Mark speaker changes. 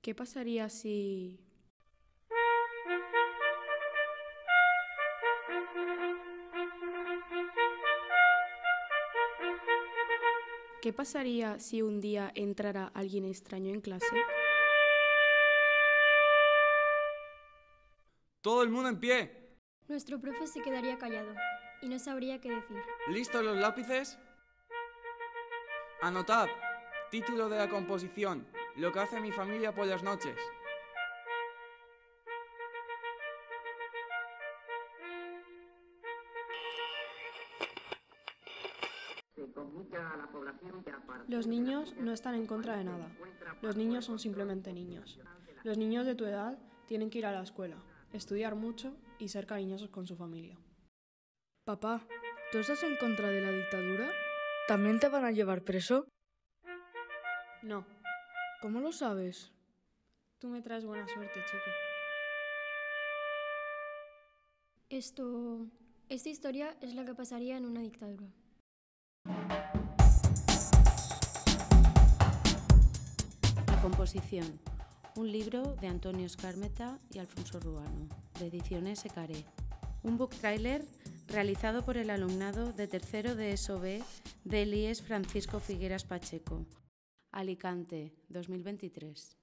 Speaker 1: ¿Qué pasaría si... ¿Qué pasaría si un día entrara alguien extraño en clase?
Speaker 2: ¡Todo el mundo en pie!
Speaker 3: Nuestro profe se quedaría callado y no sabría qué decir.
Speaker 2: ¿Listos los lápices? Anotad. Título de la composición. Lo que hace mi familia por las noches.
Speaker 1: Los niños no están en contra de nada. Los niños son simplemente niños. Los niños de tu edad tienen que ir a la escuela, estudiar mucho y ser cariñosos con su familia.
Speaker 4: Papá, ¿tú estás en contra de la dictadura? ¿También te van a llevar preso?
Speaker 1: No,
Speaker 4: ¿Cómo lo sabes?
Speaker 1: tú me traes buena suerte, chico.
Speaker 3: Esta historia es la que pasaría en una dictadura.
Speaker 5: La composición. Un libro de Antonio Escármeta y Alfonso Ruano, de Ediciones Ecaré. Un book trailer realizado por el alumnado de tercero de ESO B del IES Francisco Figueras Pacheco. Alicante, 2023.